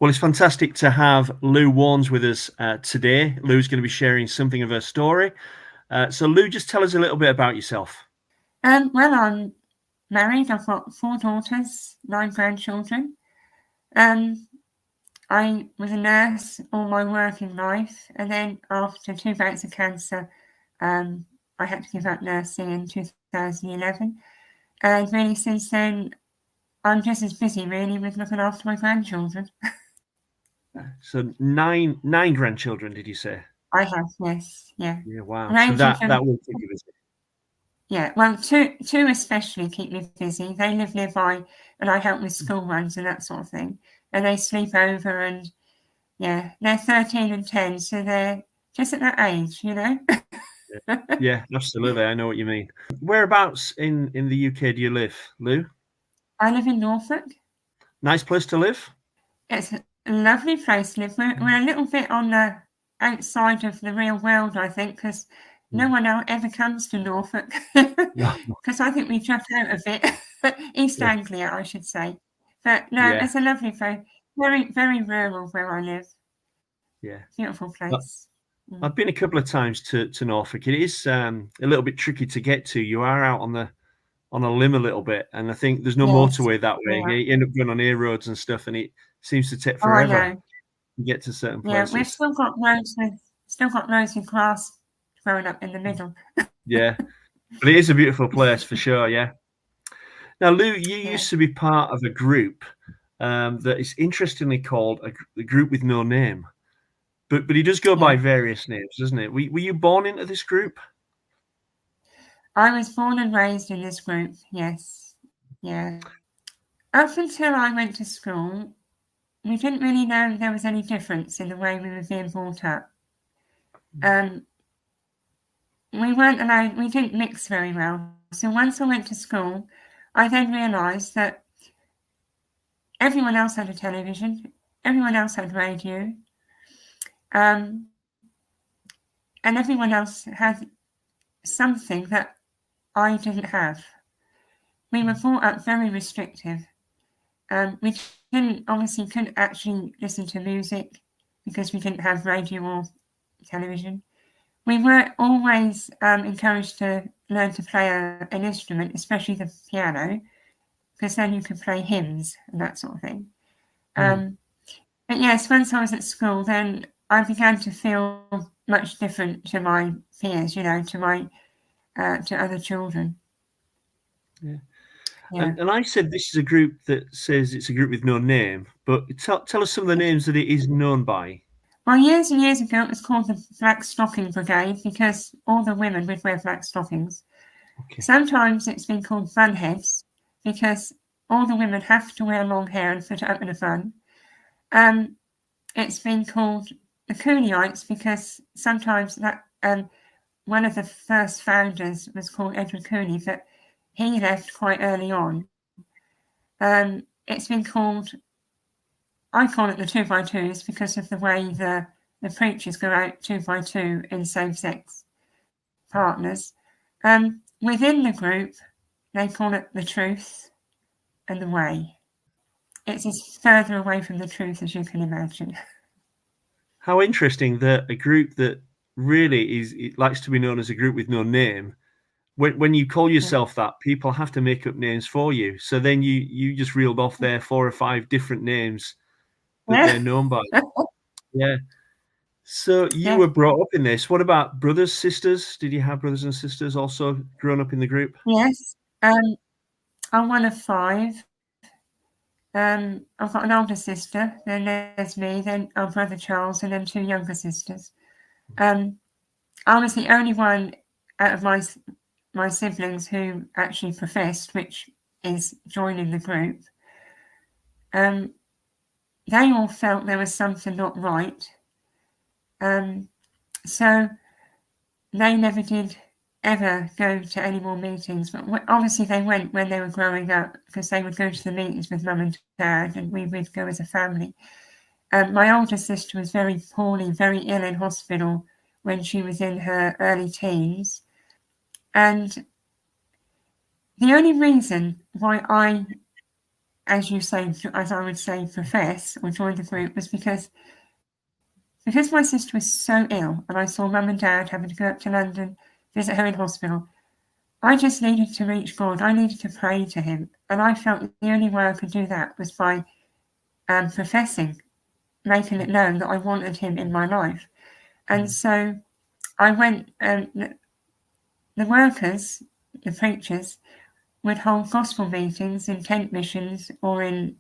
Well, it's fantastic to have Lou Warnes with us today. Lou's going to be sharing something of her story. So, Lou, just tell us a little bit about yourself. Well, I'm married. I've got 4 daughters, 9 grandchildren. I was a nurse all my working life, and then after 2 bouts of cancer, I had to give up nursing in 2011. And really, since then, I'm just as busy, really, with looking after my grandchildren. So, nine grandchildren, did you say? I have, yes, yeah. Yeah, wow. So Ranging from, that will keep you busy. yeah, well, two especially keep me busy. They live nearby, and I help with school runs and that sort of thing. And they sleep over, and yeah, they're 13 and 10, so they're just at that age, you know. Yeah, absolutely. I know what you mean. Whereabouts in the UK do you live, Lou? I live in Norfolk. Nice place to live? It's a lovely place to live. We're a little bit on the outside of the real world, I think, because no one ever comes to Norfolk. No. Because I think we dropped out a bit. East Yeah. Anglia, I should say. But no, Yeah. it's a lovely place. Very, very rural where I live. Yeah. Beautiful place. I've been a couple of times to Norfolk. It is a little bit tricky to get to. You are out on a limb a little bit, and I think there's no Yes. motorway that way. Yeah. You end up going on air roads and stuff, and it seems to take Oh, I forever know. to get to certain Yeah, we've places. still got loads of grass growing up in the middle. Yeah, but it is a beautiful place for sure. Yeah. Now, Lou, you Yeah. used to be part of a group that is interestingly called a group with no name, but he does go by Yeah. various names, doesn't it? Were you born into this group? I was born and raised in this group, yes. Yeah. Up until I went to school, we didn't really know there was any difference in the way we were being brought up. We weren't allowed, we didn't mix very well. So once I went to school, I then realised that everyone else had a television, everyone else had radio, and everyone else had something that I didn't have. We were brought up very restrictive. We obviously couldn't actually listen to music because we didn't have radio or television. We were always encouraged to learn to play an instrument, especially the piano, because then you could play hymns and that sort of thing. But yes, once I was at school, then I began to feel much different to my peers, to other children. Yeah. Yeah. And I said this is a group that says it's a group with no name, but tell us some of the names that it is known by. Well, years and years ago, it was called the Black Stocking Brigade because all the women would wear black stockings. Okay. Sometimes it's been called bunheads because all the women have to wear long hair and put it up in a bun. It's been called the Coolyites because sometimes that one of the first founders was called Edward Cooley, but he left quite early on. It's been called, I call it the 2x2s because of the way the preachers go out 2x2 in same-sex partners. Within the group, they call it the truth and the way. It's as further away from the truth as you can imagine. How interesting that a group that really it likes to be known as a group with no name, when you call yourself that, people have to make up names for you. So then you just reeled off there 4 or 5 different names that they're known by. Yeah. So you were brought up in this. What about brothers, sisters? Did you have brothers and sisters also grown up in the group? Yes. I'm one of 5. I've got an older sister, then there's me, then our brother Charles, and then 2 younger sisters. I was the only one out of my siblings who actually professed, which is joining the group. They all felt there was something not right. So they never did ever go to any more meetings. But obviously they went when they were growing up because they would go to the meetings with mum and dad and we would go as a family. My older sister was very poorly, very ill in hospital when she was in her early teens. And the only reason why I as you say, as I would say, profess or join the group, was because my sister was so ill and I saw Mum and Dad having to go up to London, visit her in hospital. I just needed to reach God. I needed to pray to him. And I felt the only way I could do that was by professing, making it known that I wanted him in my life. And so I went, the workers, the preachers, would hold gospel meetings in tent missions or in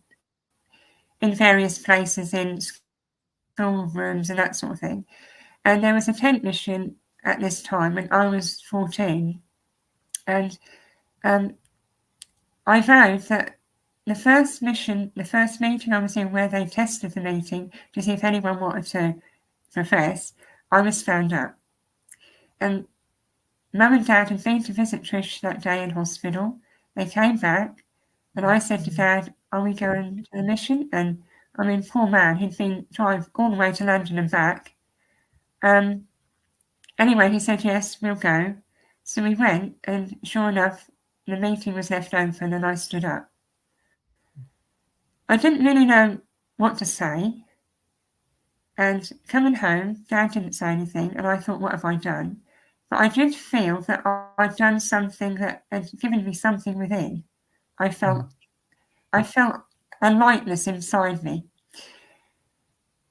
various places, in school rooms and that sort of thing. And there was a tent mission at this time when I was 14. And I vowed that the first meeting I was in, where they tested the meeting to see if anyone wanted to profess, I was found up. And Mum and Dad had been to visit Trish that day in hospital. They came back, and I said to Dad, "Are we going to the mission?" And I mean, poor man, he'd been driving all the way to London and back. Anyway, he said, "Yes, we'll go." So we went, and sure enough, the meeting was left open and I stood up. I didn't really know what to say. And coming home, Dad didn't say anything, and I thought, what have I done? But I did feel that I'd done something that had given me something within. I felt a lightness inside me.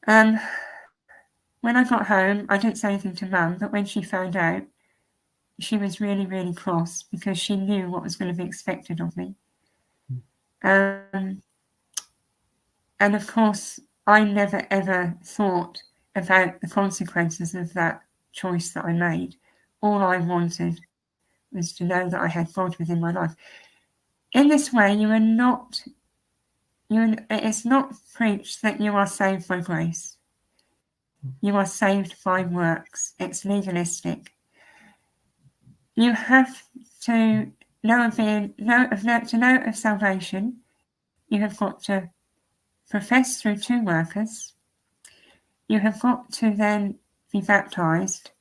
When I got home, I didn't say anything to Mum, but when she found out, she was really, really cross because she knew what was going to be expected of me. And of course, I never ever thought about the consequences of that choice that I made. All I wanted was to know that I had God within my life. In this way, it's not preached that you are saved by grace. You are saved by works. It's legalistic. You have to know of salvation. You have got to profess through 2 workers. You have got to then be baptized.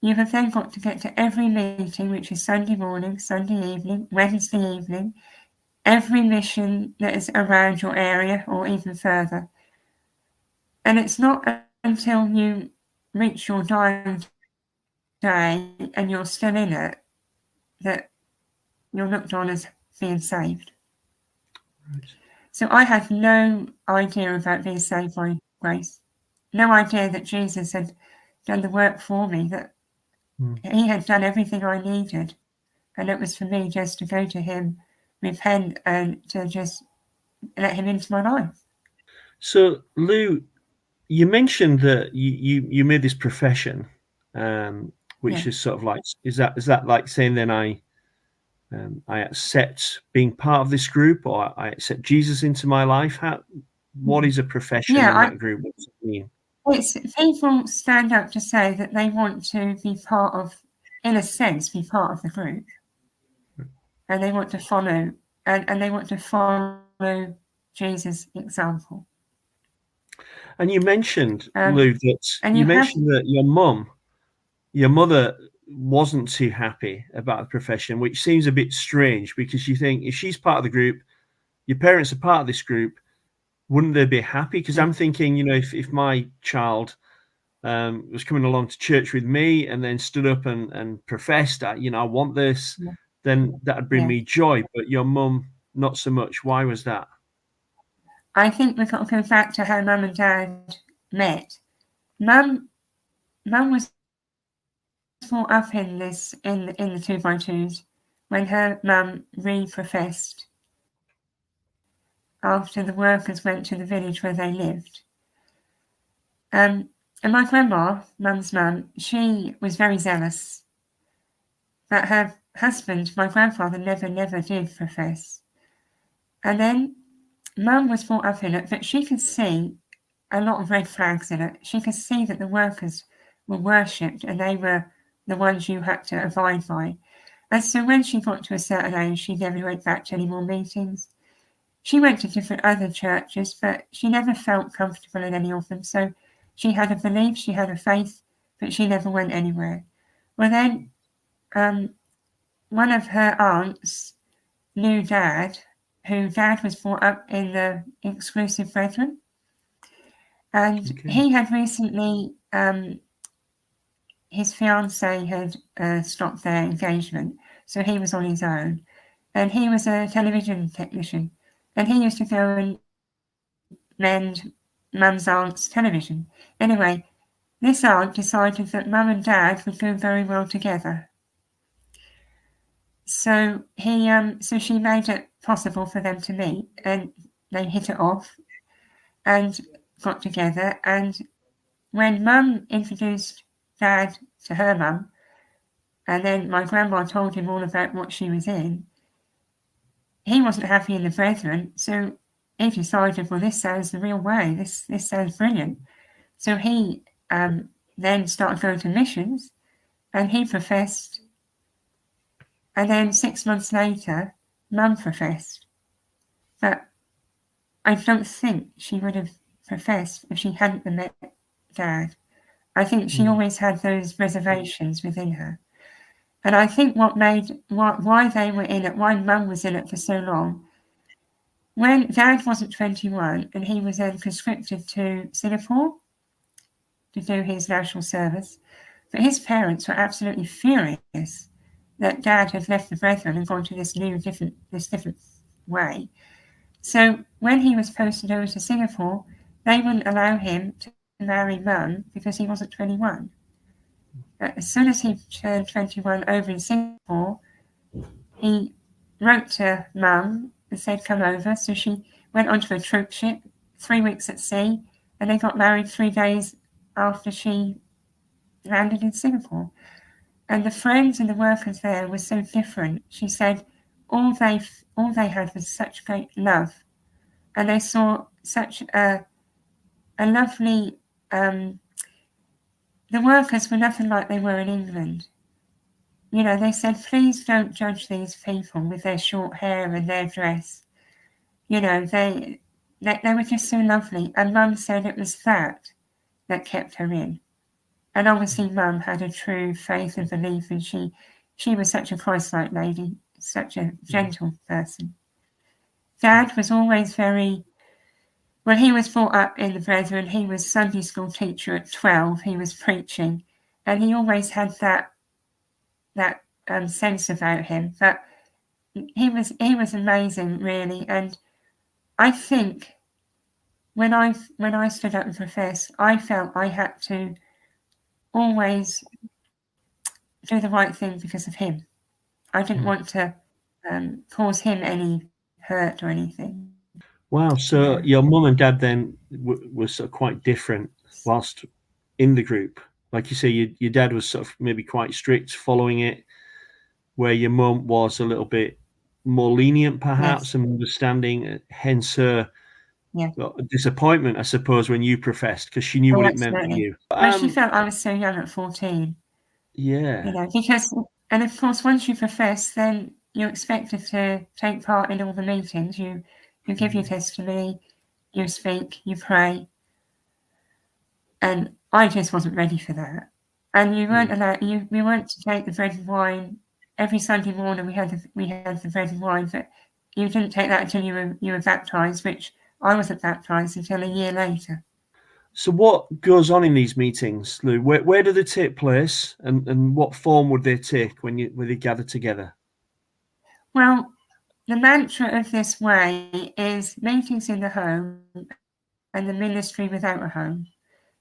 You have then got to get to every meeting, which is Sunday morning, Sunday evening, Wednesday evening, every mission that is around your area or even further. And it's not until you reach your dying day and you're still in it that you're looked on as being saved. Right. So I had no idea about being saved by grace. No idea that Jesus had done the work for me, that he had done everything I needed. And it was for me just to go to him, repent, and to just let him into my life. So, Lou, you mentioned that you made this profession, which is sort of like, is that like saying then I accept being part of this group, or I accept Jesus into my life? What is a profession in that group? What does it mean? People stand up to say that they want to be part of, in a sense, be part of the group, and they want to follow, and they want to follow Jesus' example. And you mentioned, Lou, that your mother wasn't too happy about the profession, which seems a bit strange, because you think if she's part of the group, your parents are part of this group, wouldn't they be happy? Because I'm thinking, if my child was coming along to church with me and then stood up and professed, I want this, then that would bring me joy. But your mum, not so much. Why was that? I think we've got to go back to how Mum and Dad met. Mum was brought up in the 2x2s when her mum re-professed after the workers went to the village where they lived. And my grandma, Mum's mum, she was very zealous, but her husband, my grandfather, never did profess. And then Mum was brought up in it, but she could see a lot of red flags in it. She could see that the workers were worshipped and they were the ones you had to abide by. And so when she got to a certain age, she never went back to any more meetings. She went to different other churches, but she never felt comfortable in any of them. So she had a belief, she had a faith, but she never went anywhere. Well, then one of her aunts knew Dad, who Dad was brought up in the Exclusive Brethren. And he had recently, his fiancée had stopped their engagement, so he was on his own. And he was a television technician, and he used to go and mend Mum's aunt's television. Anyway, this aunt decided that Mum and Dad would go very well together. So she made it possible for them to meet, and they hit it off and got together. And when Mum introduced Dad to her mum, and then my grandma told him all about what she was in, he wasn't happy in the Brethren, so he decided, well, this sounds the real way. This sounds brilliant. So he then started going to missions, and he professed. And then 6 months later, Mum professed. But I don't think she would have professed if she hadn't met Dad. I think she always had those reservations within her. And I think why they were in it, why Mum was in it for so long, when Dad wasn't 21 and he was then conscripted to Singapore to do his national service, but his parents were absolutely furious that Dad had left the Brethren and gone to this different way. So when he was posted over to Singapore, they wouldn't allow him to marry Mum because he wasn't 21. As soon as he turned 21 over in Singapore, he wrote to Mum and said, come over. So she went onto a troop ship, 3 weeks at sea, and they got married 3 days after she landed in Singapore. And the friends and the workers there were so different. She said all they had was such great love. And they saw such a lovely... the workers were nothing like they were in England. You know, they said, please don't judge these people with their short hair and their dress. You know, they were just so lovely. And Mum said it was that kept her in. And obviously Mum had a true faith and belief, and she was such a Christ-like lady, such a gentle person. Dad was always very... When he was brought up in the Brethren, he was Sunday school teacher at 12. He was preaching, and he always had that sense about him. But he was amazing, really. And I think when I stood up and professed, I felt I had to always do the right thing because of him. I didn't want to cause him any hurt or anything. Wow. So your mum and dad then were sort of quite different whilst in the group. Like you say, your dad was sort of maybe quite strict following it, where your mum was a little bit more lenient, perhaps, and understanding, hence her disappointment, I suppose, when you professed, because she knew what it meant for you. Well, she felt I was so young at 14. Yeah. You know, because, and of course, once you profess, then you're expected to take part in all the meetings. You give your testimony, you speak, you pray. And I just wasn't ready for that. And you weren't allowed, we weren't to take the bread and wine. Every Sunday morning we had the bread and wine, but you didn't take that until you were baptised, which I wasn't baptised until a year later. So what goes on in these meetings, Lou? Where do they take place, and what form would they take when they gather together? Well, the mantra of this way is meetings in the home and the ministry without a home.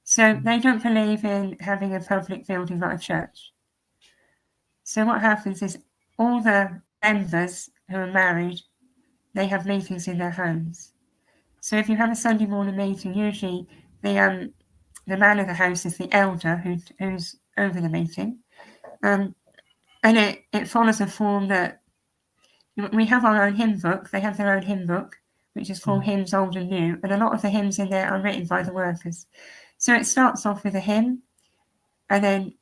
So they don't believe in having a public building like a church. So what happens is all the members who are married, they have meetings in their homes. So if you have a Sunday morning meeting, usually the man of the house is the elder who's over the meeting. And it follows a form that we have our own hymn book. They have their own hymn book, which is called Hymns Old and New. And a lot of the hymns in there are written by the workers. So it starts off with a hymn, and then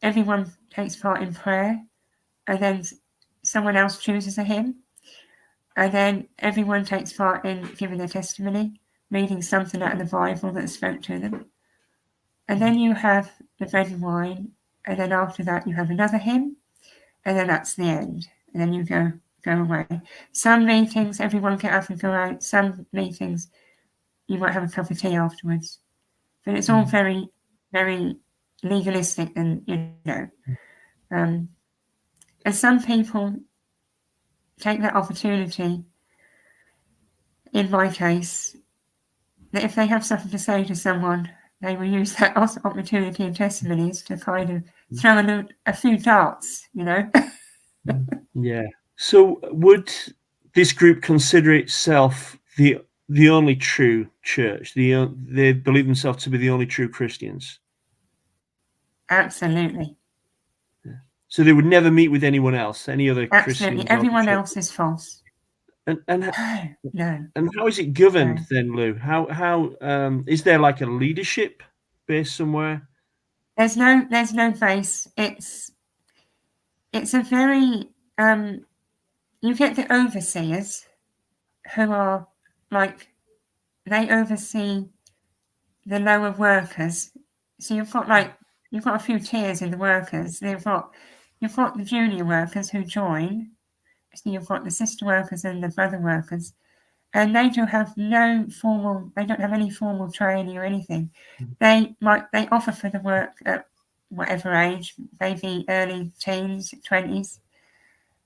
everyone takes part in prayer, and then someone else chooses a hymn, and then everyone takes part in giving their testimony, reading something out of the Bible that spoke to them. And then you have the bread and wine, and then after that you have another hymn, and then that's the end. And then you go go away. Some meetings, everyone get up and go out. Some meetings, you might have a cup of tea afterwards. But it's all very, very legalistic, and and some people take that opportunity. In my case, that if they have something to say to someone, they will use that opportunity and testimonies to kind of throw a few darts, Yeah. So would this group consider itself the only true church? They believe themselves to be the only true Christians? Absolutely. Yeah. So they would never meet with anyone else, any other Absolutely. Christians? Everyone else is false. And no. And how is it governed then, Lou? How is there like a leadership base somewhere? There's no base. It's a very you get the overseers who are like, they oversee the lower workers. So you've got a few tiers in the workers. You've got the junior workers who join. So you've got the sister workers and the brother workers, and they don't have any formal training or anything. They offer for the work at whatever age, maybe early teens, 20s,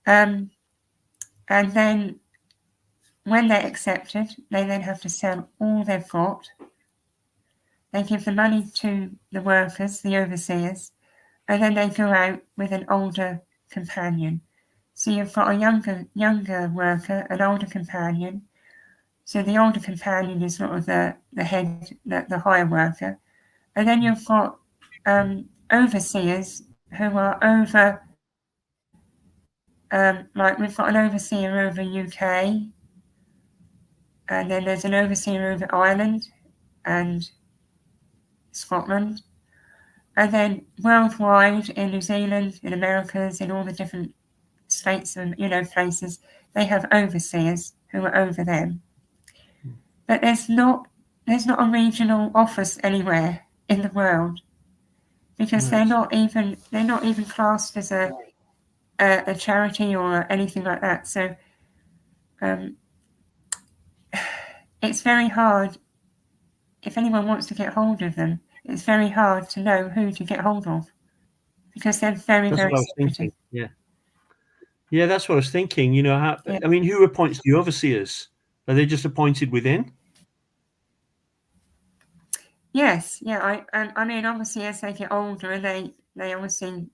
and then when they're accepted, they then have to sell all they've got. They give the money to the workers, the overseers, and then they go out with an older companion. So you've got a younger worker, an older companion. So the older companion is sort of the head, the higher worker. And then you've got overseers who are over, like we've got an overseer over UK, and then there's an overseer over Ireland and Scotland. And then worldwide, in New Zealand, in Americas, in all the different states and places, they have overseers who are over them. But there's not a regional office anywhere in the world, because they're not even classed as a charity or anything like that. So it's very hard. If anyone wants to get hold of them, it's very hard to know who to get hold of, because they're very, that's very what I was secretive. thinking. Yeah, that's what I was thinking. I mean, who appoints the overseers? Are they just appointed within? Yes, yeah. I mean, obviously, as they get older, and they obviously,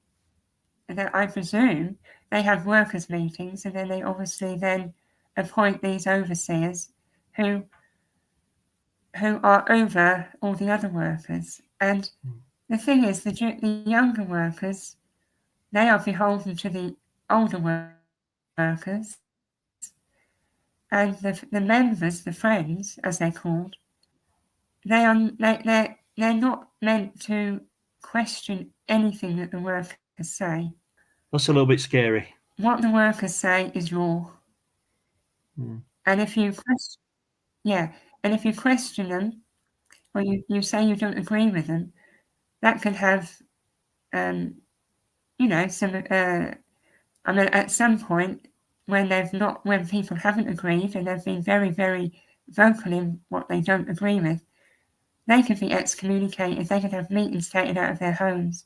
I presume, they have workers' meetings, and then they obviously then appoint these overseers who are over all the other workers. And the thing is, the younger workers, they are beholden to the older workers, and the members, the friends, as they're called, they're not meant to question anything that the workers say. That's a little bit scary. What the workers say is law. And if you question them, or you say you don't agree with them, that can have some I mean, at some point, when people haven't agreed and they've been very, very vocal in what they don't agree with, they could be excommunicated. They could have meetings taken out of their homes.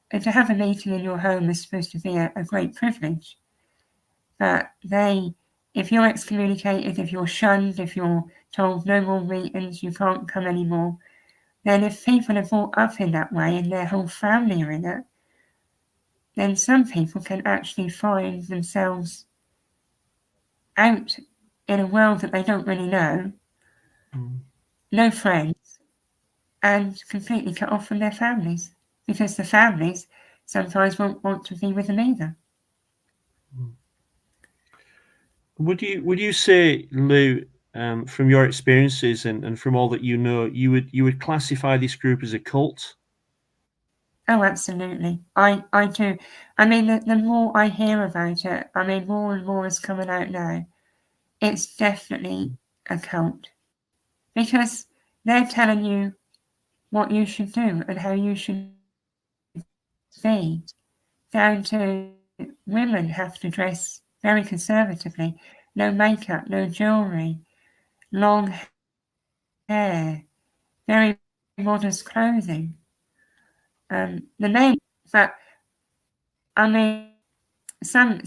And to have a meeting in your home is supposed to be a great privilege. But if you're excommunicated, if you're shunned, if you're told no more meetings, you can't come anymore, then if people are brought up in that way and their whole family are in it, then some people can actually find themselves out in a world that they don't really know, no friends, and completely cut off from their families, because the families sometimes won't want to be with them either. Would you say, Lou, from your experiences and from all that you know, you would classify this group as a cult? Oh, absolutely. I do. I mean, the more I hear about it, I mean, more and more is coming out now. It's definitely a cult, because they're telling you what you should do and how you should be, down to women have to dress very conservatively. No makeup, no jewellery, long hair, very modest clothing. The name, but I mean, some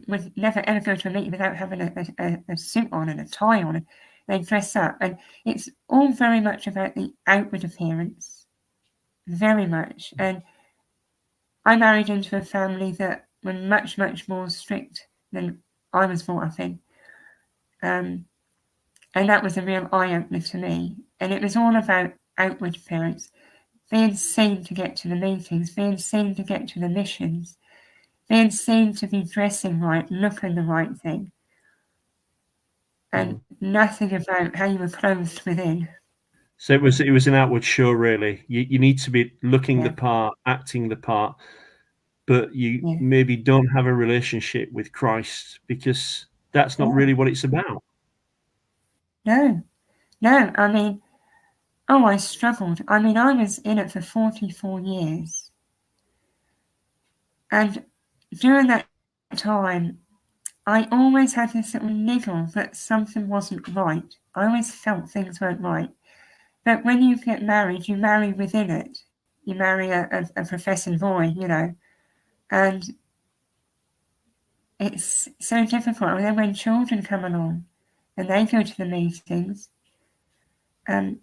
would never ever go to a meeting without having a suit on and a tie on, and they dress up, and it's all very much about the outward appearance, very much. And I married into a family that were much more strict than I was brought up in, and that was a real eye opener to me. And it was all about outward appearance, being seen to get to the meetings, being seen to get to the missions, being seen to be dressing right, looking the right thing, and nothing about how you were clothed within. So it was an outward show, really. You need to be looking the part, acting the part, but you maybe don't have a relationship with Christ, because that's not really what it's about. No. I mean, I struggled. I mean, I was in it for 44 years. And during that time, I always had this little niggle that something wasn't right. I always felt things weren't right. But when you get married, you marry within it. You marry a professing boy, you know. And it's so difficult. And then when children come along and they go to the meetings, and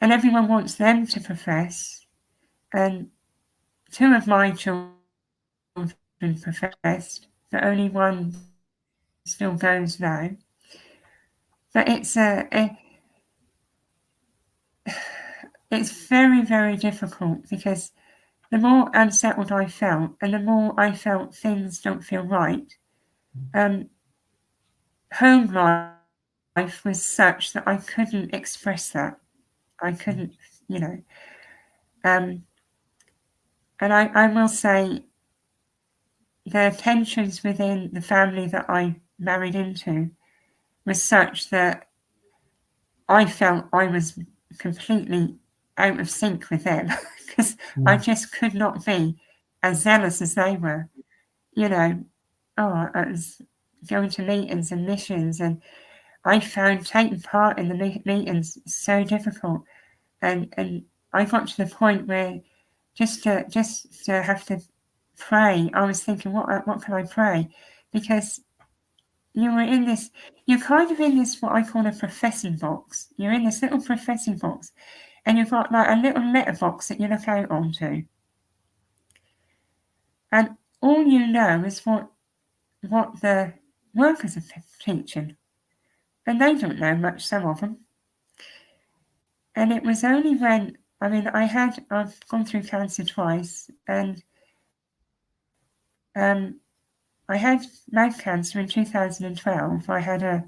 everyone wants them to profess, and 2 of my children professed, but only one still goes now. But it's it's very, very difficult, because the more unsettled I felt, and the more I felt things don't feel right, home life was such that I couldn't express that. I couldn't, you know. And I will say, the tensions within the family that I married into was such that I felt I was completely out of sync with them, because I just could not be as zealous as they were. You know, I was going to meetings and missions, and I found taking part in the meetings so difficult. And I got to the point where just to have to pray, I was thinking, what can I pray? Because you're kind of in this, what I call a professing box. You're in this little professing box, and you've got like a little letterbox that you look out onto. And all you know is what the workers are teaching. And they don't know much, some of them. And it was only when, I mean, I've gone through cancer twice, and I had mouth cancer in 2012. I had a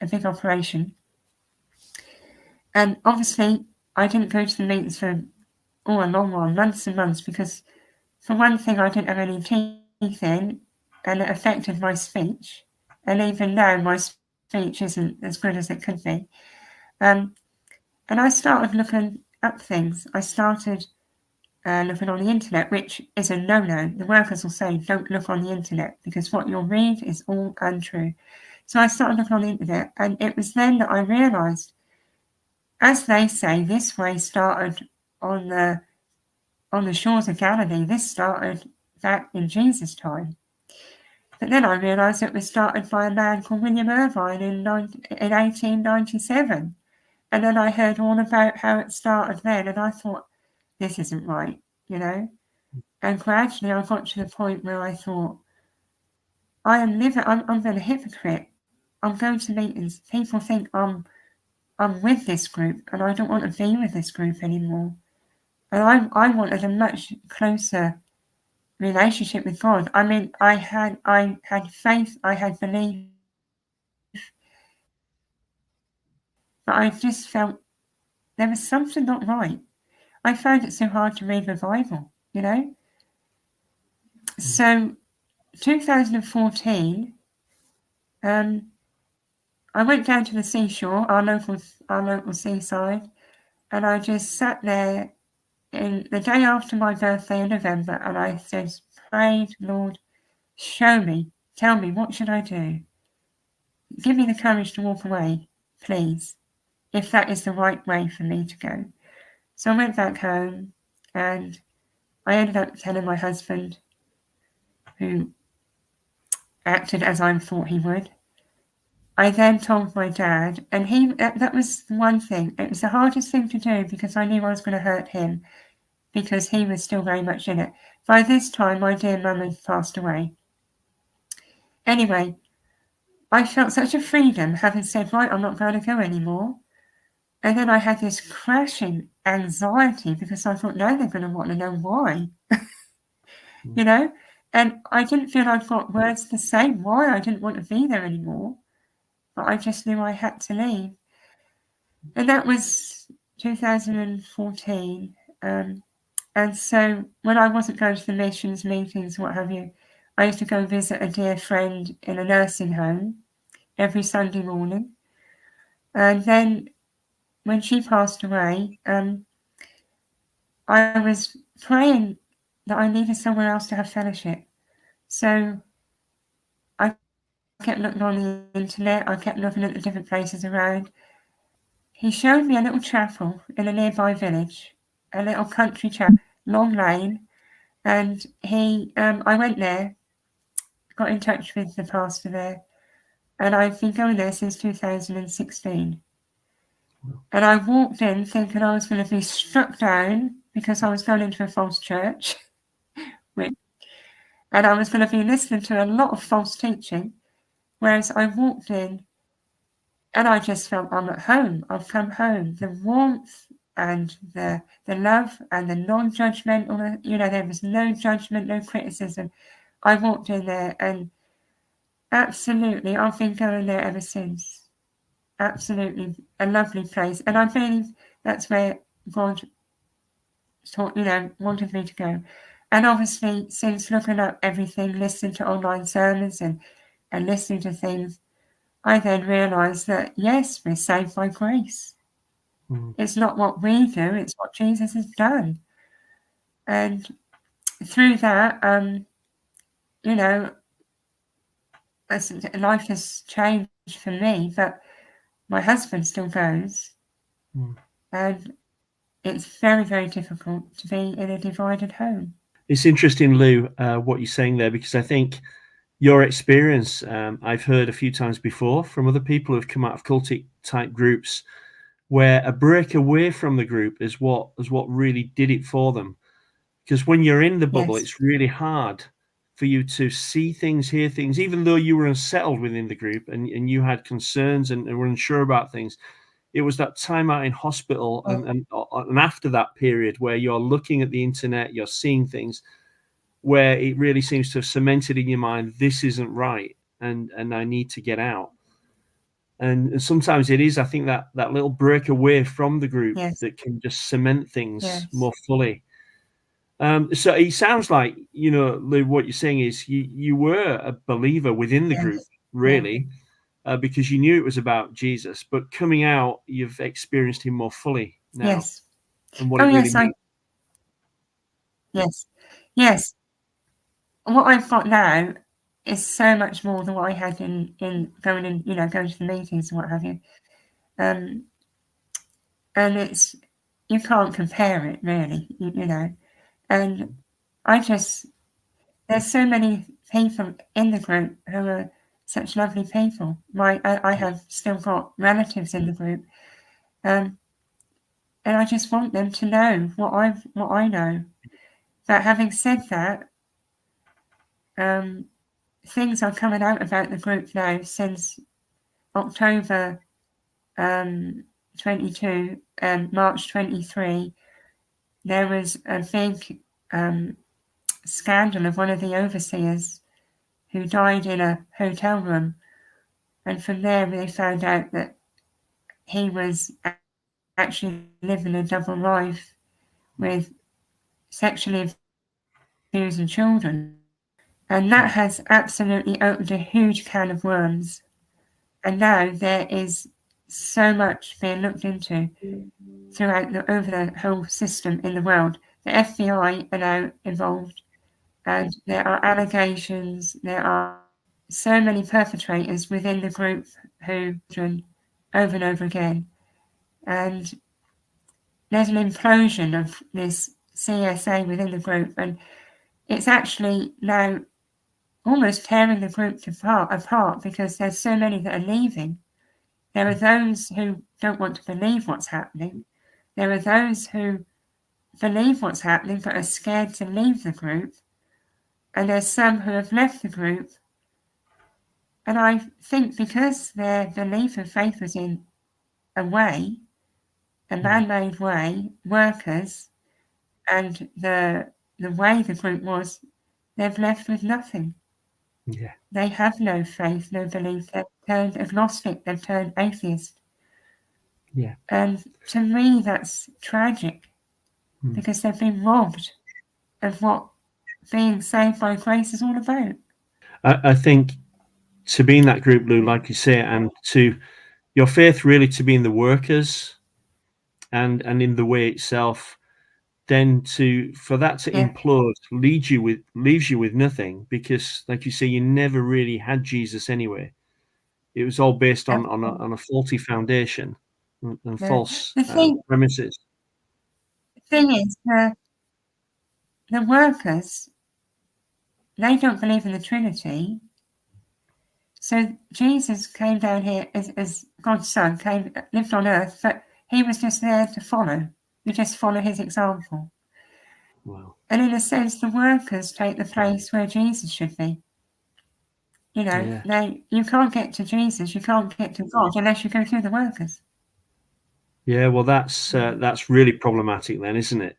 big operation. And obviously, I didn't go to the meetings for a long while, months and months, because for one thing, I didn't have any teeth in, and it affected my speech. And even now, my speech isn't as good as it could be. And I started looking up things. I started looking on the internet, which is a no-no. The workers will say, don't look on the internet, because what you'll read is all untrue. So I started looking on the internet, and it was then that I realised, as they say, this way started on the shores of Galilee. This started back in Jesus' time. But then I realised it was started by a man called William Irvine in 1897. And then I heard all about how it started then, and I thought, this isn't right, you know. And gradually I got to the point where I thought, I'm being a hypocrite. I'm going to meetings. People think I'm with this group, and I don't want to be with this group anymore. And I wanted a much closer relationship with God. I mean, I had faith, I had belief, but I just felt there was something not right. I found it so hard to read the Bible, you know. So 2014, I went down to the seashore, our local seaside, and I just sat there in the day after my birthday in November, and I just prayed, Lord, show me, Tell me, what should I do? Give me the courage to walk away, please, if that is the right way for me to go. So I went back home and I ended up telling my husband, who acted as I thought he would. I then told my dad, and that was one thing. It was the hardest thing to do because I knew I was going to hurt him because he was still very much in it. By this time, my dear mum had passed away. Anyway, I felt such a freedom having said, right, I'm not going to go anymore. And then I had this crashing anxiety because I thought, no, they're going to want to know why. You know? And I didn't feel I'd got words to say why I didn't want to be there anymore. But I just knew I had to leave. And that was 2014. And so when I wasn't going to the missions meetings, what have you, I used to go visit a dear friend in a nursing home every Sunday morning. And then when she passed away, I was praying that I needed somewhere else to have fellowship. So I kept looking on the internet. I kept looking at the different places around. He showed me a little chapel in a nearby village, a little country chapel, long lane. And I went there, got in touch with the pastor there, and I've been going there since 2016. And I walked in thinking I was going to be struck down because I was going into a false church. And I was going to be listening to a lot of false teaching. Whereas I walked in and I just felt I'm at home. I've come home. The warmth and the love and the non-judgmental, there was no judgment, no criticism. I walked in there and absolutely, I've been going there ever since. Absolutely a lovely place. And I believe that's where God wanted me to go. And obviously, since looking up everything, listening to online sermons and listening to things, I then realised that, yes, we're saved by grace. It's not what we do, it's what Jesus has done. And through that, life has changed for me, but my husband still goes. And it's very, very difficult to be in a divided home. It's interesting, Lou, what you're saying there, because I think your experience, I've heard a few times before from other people who've come out of cultic type groups, where a break away from the group is what really did it for them. Because when you're in the bubble, yes, it's really hard for you to see things, hear things, even though you were unsettled within the group and you had concerns and were unsure about things. It was that time out in hospital and after that period where you're looking at the internet, you're seeing things where it really seems to have cemented in your mind, this isn't right, and I need to get out. And sometimes it is, I think, that little break away from the group, yes, that can just cement things, yes, more fully. So it sounds like, Lou, what you're saying is you were a believer within the, yes, group, really. Yeah. Because you knew it was about Jesus, but coming out, you've experienced him more fully now. Yes. And what it really means. Yes. What I've got now is so much more than what I had in going to the meetings and what have you. And it's, you can't compare it really, And there's so many people in the group who are such lovely people. I have still got relatives in the group, and I just want them to know what I know. But having said that, things are coming out about the group now since October 22 and March 23. There was a big scandal of one of the overseers who died in a hotel room. And from there, they found out that he was actually living a double life with sexually abusing children. And that has absolutely opened a huge can of worms. And now there is so much being looked into over the whole system in the world. The FBI are now involved. And there are allegations, there are so many perpetrators within the group who over and over again. And there's an implosion of this CSA within the group, and it's actually now almost tearing the group apart because there's so many that are leaving. There are those who don't want to believe what's happening. There are those who believe what's happening but are scared to leave the group. And there's some who have left the group. And I think because their belief and faith was in a way, a man-made way, workers, and the way the group was, they've left with nothing. Yeah. They have no faith, no belief. They've turned agnostic, they've turned atheist. Yeah. And to me, that's tragic because they've been robbed of what being saved by grace is all about. I think to be in that group, Lou, like you say, and to your faith really to be in the workers and in the way itself, then for that to implode leaves you with nothing, because like you say, you never really had Jesus anyway. It was all based on a faulty foundation and false premises. The thing is, the workers, they don't believe in the Trinity. So Jesus came down here as God's son, lived on earth, but he was just there to follow. You just follow his example. Wow. And in a sense, the workers take the place where Jesus should be. You know, you can't get to Jesus, you can't get to God unless you go through the workers. Yeah, well, that's really problematic then, isn't it?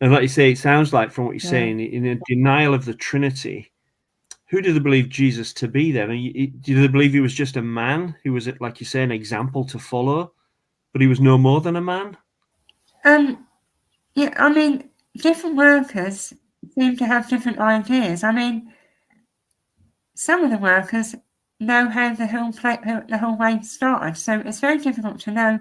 And like you say, it sounds like from what you're saying, in a denial of the Trinity, who do they believe Jesus to be then? Do they believe he was just a man who was, like you say, an example to follow, but he was no more than a man? Yeah, I mean, different workers seem to have different ideas. I mean, some of the workers know how the whole way started, so it's very difficult to know.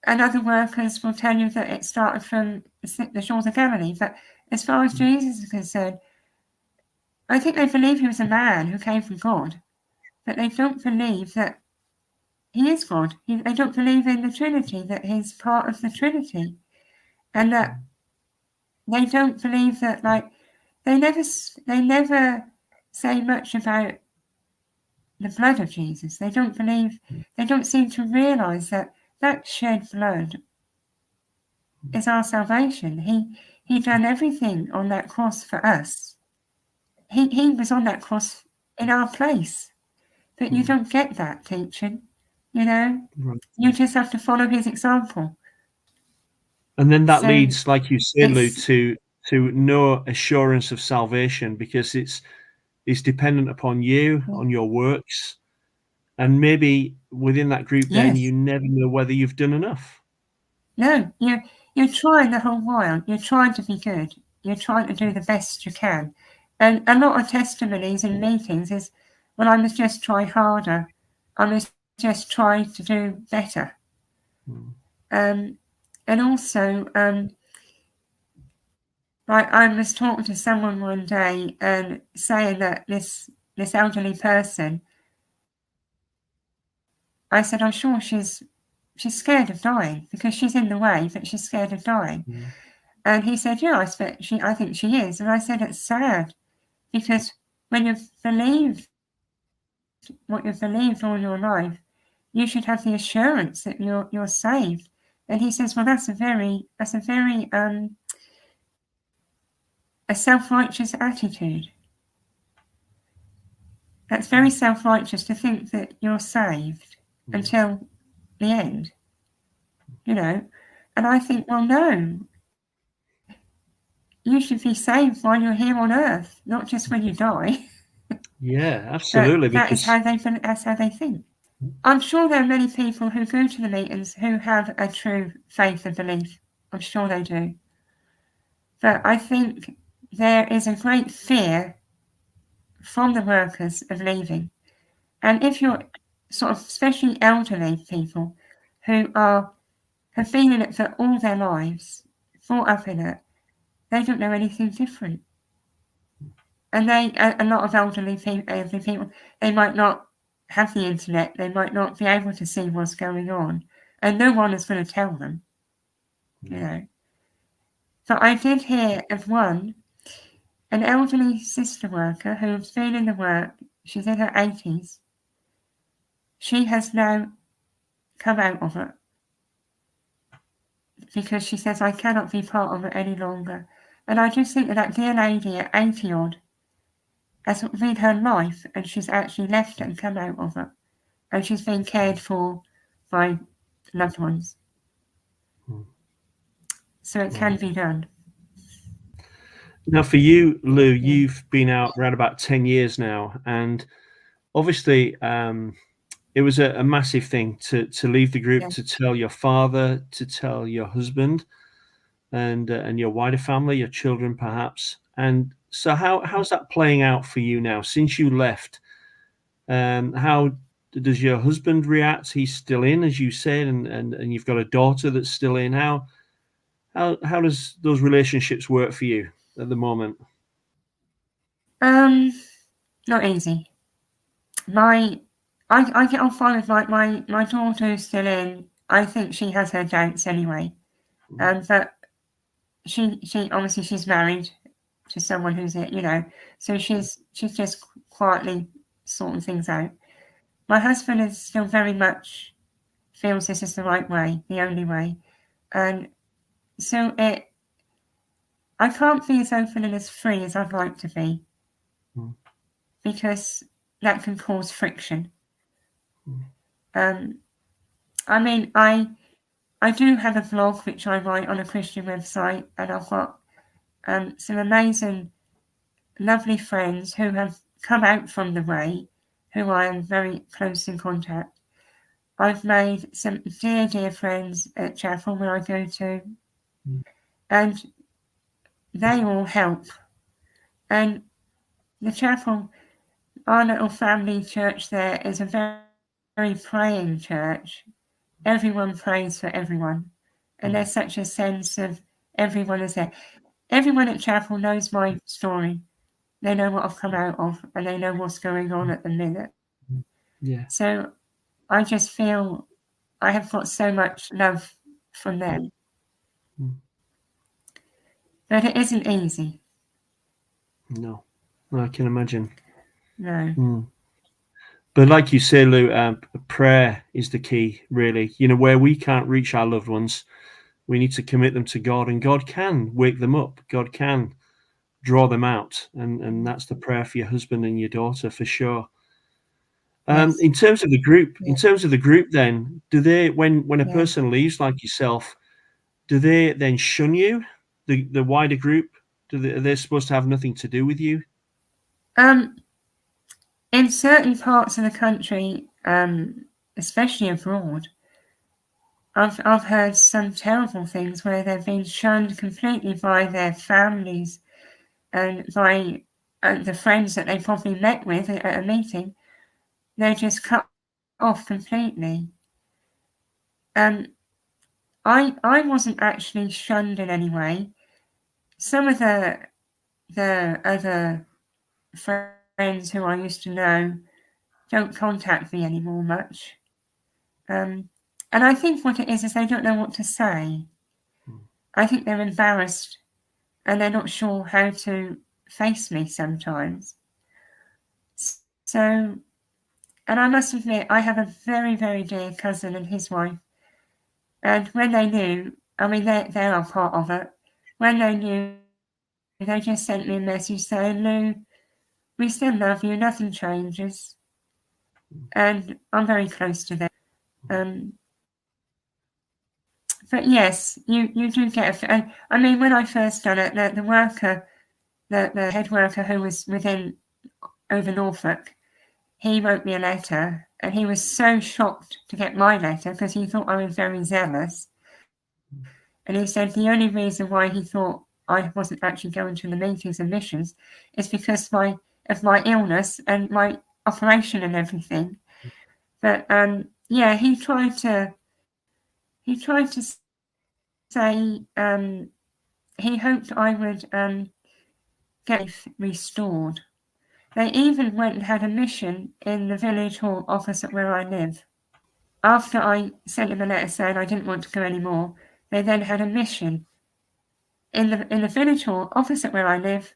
And other workers will tell you that it started from the shores of Galilee. But as far as Jesus is concerned, I think they believe he was a man who came from God, but they don't believe that he is God. They don't believe in the Trinity, that he's part of the Trinity, and that they don't believe that, like, they never say much about the blood of Jesus. They don't seem to realize that shed blood is our salvation. He done everything on that cross for us. He was on that cross in our place. But you don't get that teaching, you know? Right. You just have to follow his example. And then that leads, like you said, Lou, to no assurance of salvation, because it's dependent upon you, on your works. And maybe within that group, then you never know whether you've done enough. No, you're trying the whole while. You're trying to be good. You're trying to do the best you can. And a lot of testimonies in meetings is, well, I must just try harder. I must just try to do better. And also, like, I was talking to someone one day and saying that this elderly person, I said, I'm sure she's scared of dying because she's in the way, but she's scared of dying. And he said, yeah, I think she is. And I said, it's sad, because when you've believed what you've believed all your life, you should have the assurance that you're saved. And he says, well, that's a very a self-righteous attitude. That's very self-righteous to think that you're saved until the end, you know. And I think, well, no, you should be saved while you're here on earth, not just when you die. Yeah, absolutely. That's how they think. I'm sure there are many people who go to the meetings who have a true faith and belief. I'm sure they do. But I think there is a great fear from the workers of leaving. And if you're sort of, especially elderly people who have been in it for all their lives, brought up in it, they don't know anything different. and a lot of elderly people, they might not have the internet, they might not be able to see what's going on, and no one is going to tell them, you know. But I did hear of an elderly sister worker who's been in the work, she's in her 80s. She has now come out of it because she says, I cannot be part of it any longer. And I just think that dear lady at 80 odd has been her life, and she's actually left it and come out of it. And she's been cared for by loved ones. So it can be done. Now, for you, Lou, you've been out around about 10 years now, and obviously it was a massive thing to leave the group, to tell your father, to tell your husband, and your wider family, your children, perhaps. And so, how's that playing out for you now since you left? How does your husband react? He's still in, as you said, and you've got a daughter that's still in. How does those relationships work for you at the moment? Not easy. I get on fine with my daughter who's still in. I think she has her doubts anyway. But she obviously she's married to someone who's, you know, so she's just quietly sorting things out. My husband is still very much feels this is the right way, the only way. And so I can't be as open and as free as I'd like to be, because that can cause friction. I mean, I do have a blog which I write on a Christian website, and I've got some amazing, lovely friends who have come out from the way, who I am very close in contact. I've made some dear friends at chapel where I go to, and they all help. And the chapel, our little family church there, is a very, very praying church. Everyone prays for everyone. And there's such a sense of everyone is there. Everyone at chapel knows my story. They know what I've come out of, and they know what's going on at the minute. Yeah. So I just feel I have got so much love from them. But it isn't easy. No, I can imagine. No. But like you say, Lou, prayer is the key, really. You know, where we can't reach our loved ones, we need to commit them to God, and God can wake them up. God can draw them out, and that's the prayer for your husband and your daughter, for sure. Yes. In terms of the group, then, do they, when a person leaves like yourself, do they then shun you, the wider group? Are they supposed to have nothing to do with you? In certain parts of the country, especially abroad, I've heard some terrible things where they've been shunned completely by their families and by the friends that they probably met with at a meeting. They're just cut off completely. I wasn't actually shunned in any way. Some of the other friends who I used to know don't contact me anymore much. And I think what it is they don't know what to say. I think they're embarrassed and they're not sure how to face me sometimes. So, and I must admit, I have a very, very dear cousin and his wife. And when they knew, I mean, they are part of it. When they knew, they just sent me a message saying, Lou, we still love you, nothing changes. And I'm very close to them. But yes, you do get I mean, when I first done it, the worker, the head worker who was over Norfolk, he wrote me a letter, and he was so shocked to get my letter because he thought I was very zealous. And he said the only reason why he thought I wasn't actually going to the meetings and missions is because of my illness and my operation and everything. But yeah, he tried to say he hoped I would get restored. They even went and had a mission in the village hall opposite where I live. After I sent them a letter saying I didn't want to go anymore, they then had a mission in the village hall opposite where I live,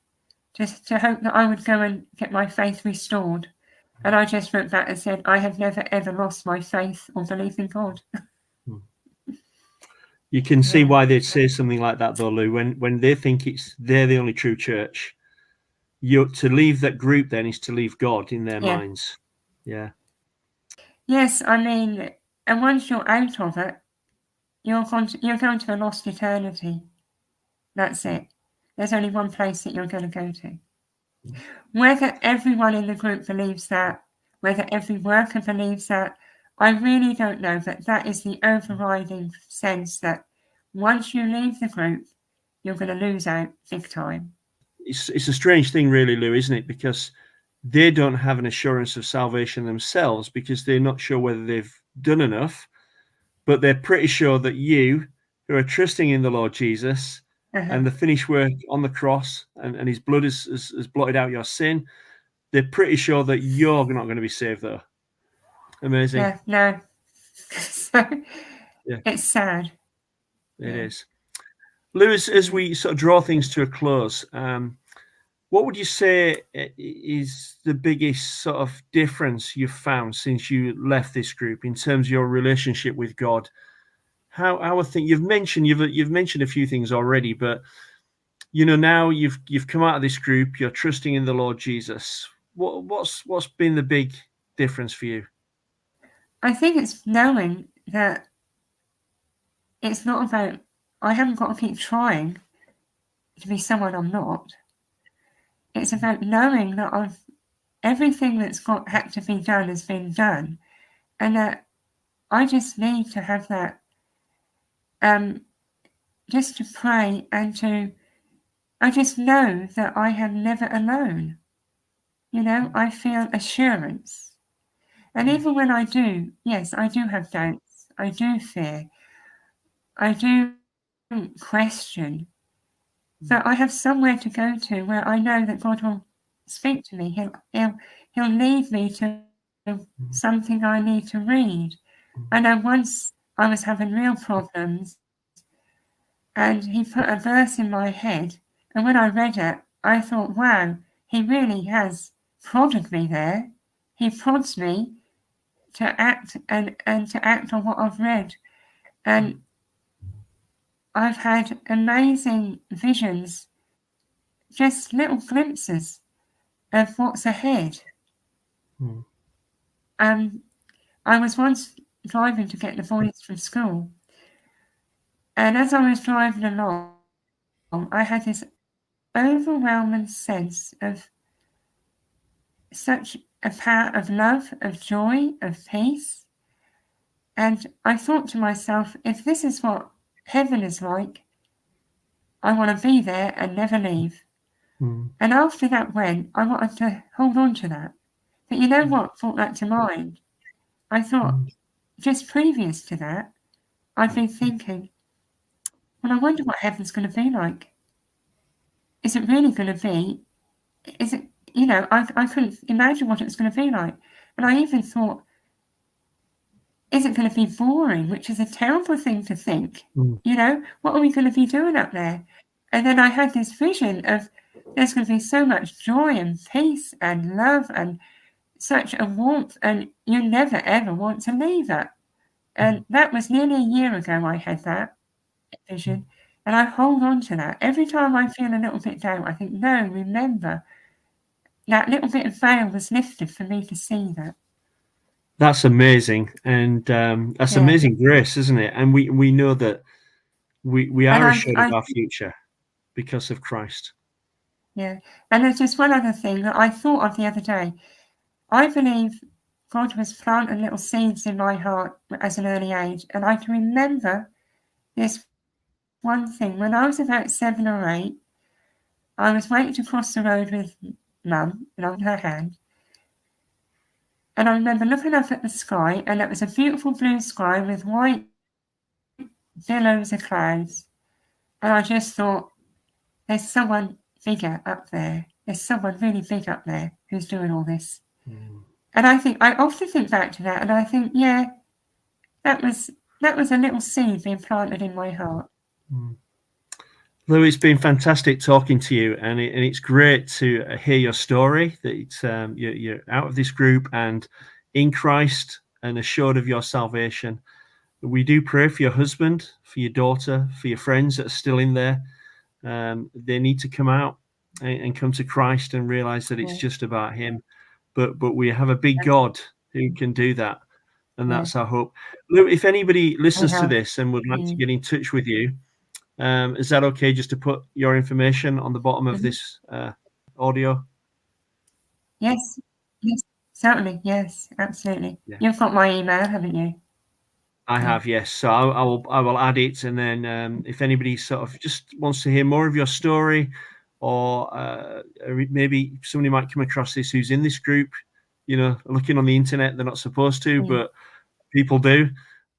just to hope that I would go and get my faith restored. And I just wrote back and said, I have never ever lost my faith or belief in God. You can see why they'd say something like that, though, Lou. When they think they're the only true church, to leave that group then is to leave God in their minds. Yeah. Yes, I mean, and once you're out of it, you're going to a lost eternity. That's it. There's only one place that you're going to go to. Whether everyone in the group believes that, whether every worker believes that, I really don't know, but that is the overriding sense that once you leave the group, you're going to lose out big time. It's a strange thing, really, Lou, isn't it? Because they don't have an assurance of salvation themselves because they're not sure whether they've done enough, but they're pretty sure that you, who are trusting in the Lord Jesus and the finished work on the cross and his blood has blotted out your sin, they're pretty sure that you're not going to be saved, though. Amazing. Yeah, no. So, it's sad. It is. Lewis, as we sort of draw things to a close, what would you say is the biggest sort of difference you've found since you left this group in terms of your relationship with God? How I think you've mentioned a few things already, but now you've come out of this group, you're trusting in the Lord Jesus. What's been the big difference for you? I think it's knowing that it's not about, I haven't got to keep trying to be someone I'm not. It's about knowing that everything that's had to be done has been done, and that I just need to have that, just to pray and I just know that I am never alone. I feel assurance. And even when I do, yes, I do have doubts, I do fear, I do question, but I have somewhere to go to where I know that God will speak to me. He'll lead me to something I need to read. I know once I was having real problems and he put a verse in my head, and when I read it, I thought, wow, he really has prodded me there. He prods me to act and to act on what I've read. And I've had amazing visions, just little glimpses of what's ahead. I was once driving to get the boys from school, and as I was driving along, I had this overwhelming sense of such a power of love, of joy, of peace. And I thought to myself, if this is what heaven is like, I want to be there and never leave. And after that went, I wanted to hold on to that. But you know what brought that to mind? I thought, just previous to that, I'd been thinking, well, I wonder what heaven's going to be like. Is it really going to be? Is it, I couldn't imagine what it was going to be like. And I even thought, is it going to be boring? Which is a terrible thing to think. What are we going to be doing up there? And then I had this vision of there's going to be so much joy and peace and love and such a warmth, and you never ever want to leave it. And that was nearly a year ago I had that vision, and I hold on to that. Every time I feel a little bit down, I think, no, remember, that little bit of veil was lifted for me to see that. That's amazing, and that's amazing grace, isn't it? And we know that we are assured of our future because of Christ. Yeah, and there's just one other thing that I thought of the other day. I believe God was planting little seeds in my heart as an early age, and I can remember this one thing. When I was about 7 or 8, I was waiting to cross the road with Mum, and on her hand. And I remember looking up at the sky, and it was a beautiful blue sky with white billows of clouds. And I just thought, there's someone figure up there. There's someone really big up there who's doing all this. Mm. And I often think back to that, and I think, yeah, that was a little seed being planted in my heart. Mm. Lou, it's been fantastic talking to you, and it's great to hear your story, that it's, you're out of this group and in Christ and assured of your salvation. We do pray for your husband, for your daughter, for your friends that are still in there. They need to come out and come to Christ and realize that it's just about him. But we have a big God who can do that, and that's our hope. Lou, if anybody listens to this and would like to get in touch with you, is that okay just to put your information on the bottom of this audio? Yes, certainly. Yes, absolutely. Yeah. You've got my email, haven't you? I have, yes. So I will add it, and then if anybody sort of just wants to hear more of your story, or maybe somebody might come across this who's in this group, you know, looking on the internet, they're not supposed to, but people do.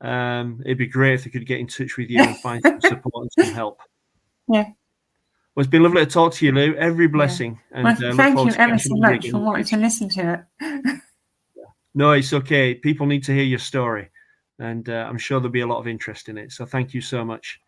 It'd be great if they could get in touch with you and find some support and some help. Yeah. Well, it's been lovely to talk to you, Lou. Every blessing. Yeah. And thank you ever so much for wanting to listen to it. No, it's okay. People need to hear your story, and I'm sure there'll be a lot of interest in it. So thank you so much.